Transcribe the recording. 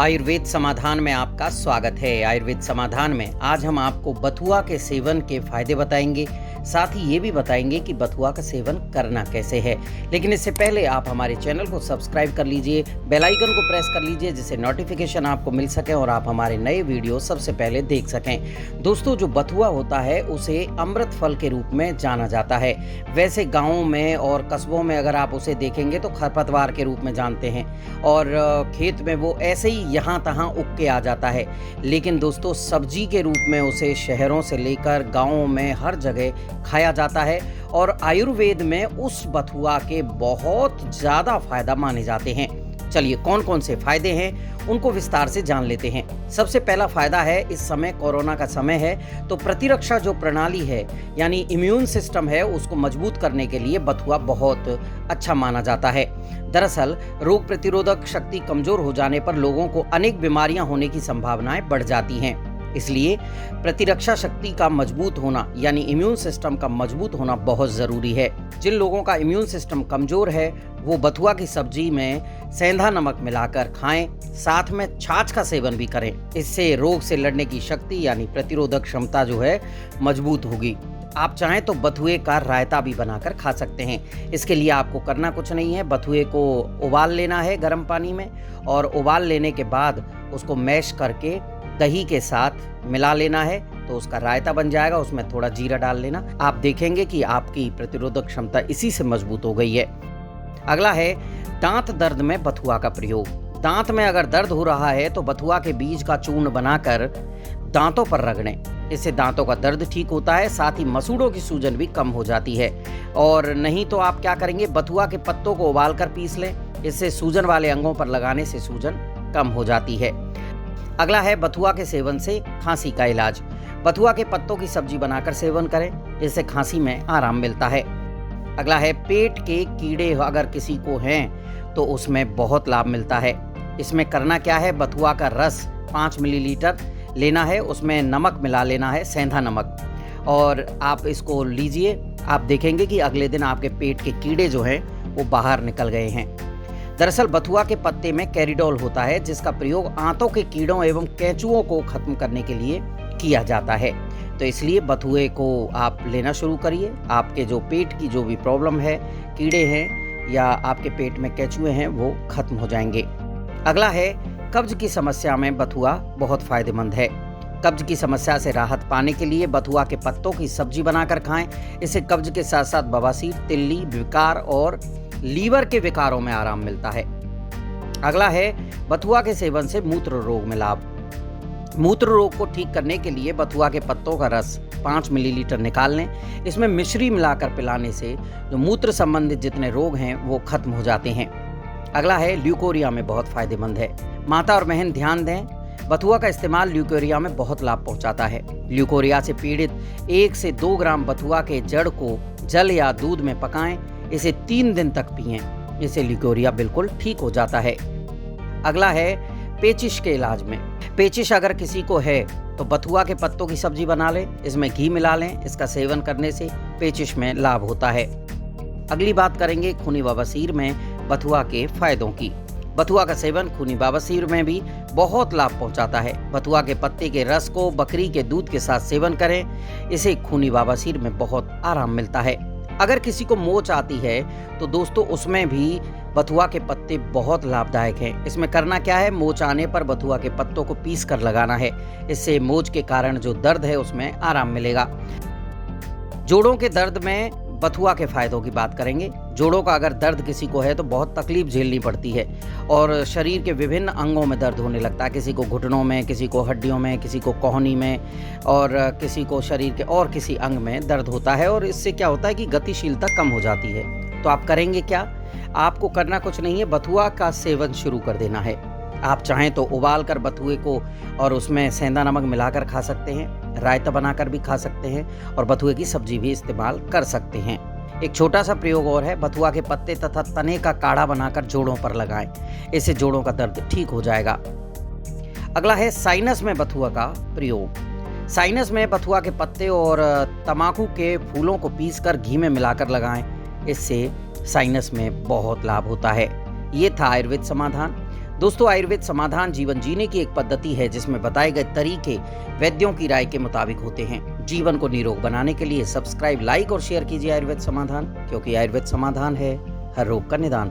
आयुर्वेद समाधान में आपका स्वागत है। आयुर्वेद समाधान में आज हम आपको बथुआ के सेवन के फायदे बताएंगे, साथ ही ये भी बताएंगे कि बथुआ का सेवन करना कैसे है। लेकिन इससे पहले आप हमारे चैनल को सब्सक्राइब कर लीजिए, बेल आइकन को प्रेस कर लीजिए जिससे नोटिफिकेशन आपको मिल सके और आप हमारे नए वीडियो सबसे पहले देख सकें। दोस्तों, जो बथुआ होता है उसे अमृत फल के रूप में जाना जाता है। वैसे गाँवों में और कस्बों में अगर आप उसे देखेंगे तो खरपतवार के रूप में जानते हैं और खेत में वो ऐसे ही यहाँ तहाँ उग के आ जाता है। लेकिन दोस्तों, सब्जी के रूप में उसे शहरों से लेकर गाँवों में हर जगह खाया जाता है और आयुर्वेद में उस बथुआ के बहुत ज़्यादा फायदा माने जाते हैं। चलिए, कौन कौन से फायदे हैं उनको विस्तार से जान लेते हैं। सबसे पहला फायदा है, इस समय कोरोना का समय है तो प्रतिरक्षा जो प्रणाली है यानी इम्यून सिस्टम है उसको मजबूत करने के लिए बथुआ बहुत अच्छा माना जाता है। दरअसल रोग प्रतिरोधक शक्ति कमजोर हो जाने पर लोगों को अनेक बीमारियां होने की संभावनाएं बढ़ जाती हैं। इसलिए प्रतिरक्षा शक्ति का मजबूत होना यानी इम्यून सिस्टम का मजबूत होना बहुत ज़रूरी है। जिन लोगों का इम्यून सिस्टम कमज़ोर है वो बथुआ की सब्जी में सेंधा नमक मिलाकर खाएं, साथ में छाछ का सेवन भी करें। इससे रोग से लड़ने की शक्ति यानी प्रतिरोधक क्षमता जो है मजबूत होगी। आप चाहें तो बथुए का रायता भी बनाकर खा सकते हैं। इसके लिए आपको करना कुछ नहीं है, बथुए को उबाल लेना है गर्म पानी में और उबाल लेने के बाद उसको मैश करके दही के साथ मिला लेना है तो उसका रायता बन जाएगा। उसमें थोड़ा जीरा डाल लेना, आप देखेंगे कि आपकी प्रतिरोधक क्षमता इसी से मजबूत हो गई है। अगला है दांत दर्द में बथुआ का प्रयोग। दांत में अगर दर्द हो रहा है तो बथुआ के बीज का चूर्ण बनाकर दांतों पर रगड़ें। इससे दांतों का दर्द ठीक होता है, साथ ही मसूड़ों की सूजन भी कम हो जाती है। और नहीं तो आप क्या करेंगे, बथुआ के पत्तों को उबालकर पीस लें। इससे सूजन वाले अंगों पर लगाने से सूजन कम हो जाती है। अगला है बथुआ के सेवन से खांसी का इलाज। बथुआ के पत्तों की सब्जी बनाकर सेवन करें, इससे खांसी में आराम मिलता है। अगला है पेट के कीड़े अगर किसी को हैं तो उसमें बहुत लाभ मिलता है। इसमें करना क्या है, बथुआ का रस 5 मिलीलीटर लेना है, उसमें नमक मिला लेना है, सेंधा नमक, और आप इसको लीजिए। आप देखेंगे कि अगले दिन आपके पेट के कीड़े जो हैं वो बाहर निकल गए हैं। दरअसल बथुआ के पत्ते में कैरिडोल होता है जिसका प्रयोग आंतों के कीड़ों एवं केंचुओं को खत्म करने के लिए किया जाता है। तो इसलिए बथुए को आप लेना शुरू करिए। आपके जो पेट की जो भी प्रॉब्लम है, कीड़े हैं या आपके पेट में केंचुए हैं, वो खत्म हो जाएंगे। अगला है कब्ज की समस्या में बथुआ बहुत फायदेमंद है। कब्ज की समस्या से राहत पाने के लिए बथुआ के पत्तों की सब्जी बनाकर खाएं। इससे कब्ज के साथ साथ बवासीर, तिल्ली, विकार और लीवर के विकारों में आराम मिलता है। अगला है बथुआ के सेवन से मूत्र रोग में लाभ। मूत्र रोग को ठीक करने के लिए बथुआ के पत्तों का रस 5 मिलीलीटर निकाल लें। इसमें मिश्री मिलाकर पिलाने से जो मूत्र संबंधित जितने रोग हैं वो खत्म हो जाते हैं। अगला है ल्यूकोरिया में बहुत फायदेमंद है। माता और बहन ध्यान दें, बथुआ का इस्तेमाल ल्यूकोरिया में बहुत लाभ पहुंचाता है। ल्यूकोरिया से पीड़ित 1 से 2 ग्राम बथुआ के जड़ को जल या दूध में पकाएं। इसे 3 दिन तक पिएं। इससे ल्यूकोरिया बिल्कुल ठीक हो जाता है। अगला है पेचिश के इलाज में। पेचिश अगर किसी को है तो बथुआ के पत्तों की सब्जी बना लें, इसमें घी मिला लें। इसका सेवन करने से पेचिश में लाभ होता है। अगली बात करेंगे खूनी बवासीर में बथुआ के फायदों की। बथुआ का सेवन खूनी बवासीर में भी बहुत लाभ पहुंचाता है। बथुआ के पत्ते के रस को बकरी के दूध के साथ सेवन करें, इसे खूनी बवासीर में बहुत आराम मिलता है। अगर किसी को मोच आती है तो दोस्तों उसमें भी बथुआ के पत्ते बहुत लाभदायक हैं। इसमें करना क्या है, मोच आने पर बथुआ के पत्तों को पीस कर लगाना है। इससे मोच के कारण जो दर्द है उसमें आराम मिलेगा। जोड़ों के दर्द में बथुआ के फायदों की बात करेंगे। जोड़ों का अगर दर्द किसी को है तो बहुत तकलीफ झेलनी पड़ती है और शरीर के विभिन्न अंगों में दर्द होने लगता है। किसी को घुटनों में, किसी को हड्डियों में, किसी को कोहनी में और किसी को शरीर के और किसी अंग में दर्द होता है और इससे क्या होता है कि गतिशीलता कम हो जाती है। तो आप करेंगे क्या, आपको करना कुछ नहीं है, बथुआ का सेवन शुरू कर देना है। आप चाहें तो उबाल कर बथुए को और उसमें सेंधा नमक मिलाकर खा सकते हैं, रायता बनाकर भी खा सकते हैं और बथुए की सब्जी भी इस्तेमाल कर सकते हैं। एक छोटा सा प्रयोग और है, बथुआ के पत्ते तथा तने का काढ़ा बनाकर जोड़ों पर लगाएं। इससे जोड़ों का दर्द ठीक हो जाएगा। अगला है साइनस में बथुआ का प्रयोग। साइनस में बथुआ के पत्ते और तमाकू के फूलों को पीसकर घी में मिलाकर लगाएं। इससे साइनस में बहुत लाभ होता है। ये था आयुर्वेद समाधान। दोस्तों, आयुर्वेद समाधान जीवन जीने की एक पद्धति है जिसमें बताए गए तरीके वैद्यों की राय के मुताबिक होते हैं। जीवन को निरोग बनाने के लिए सब्सक्राइब, लाइक और शेयर कीजिए आयुर्वेद समाधान, क्योंकि आयुर्वेद समाधान है हर रोग का निदान।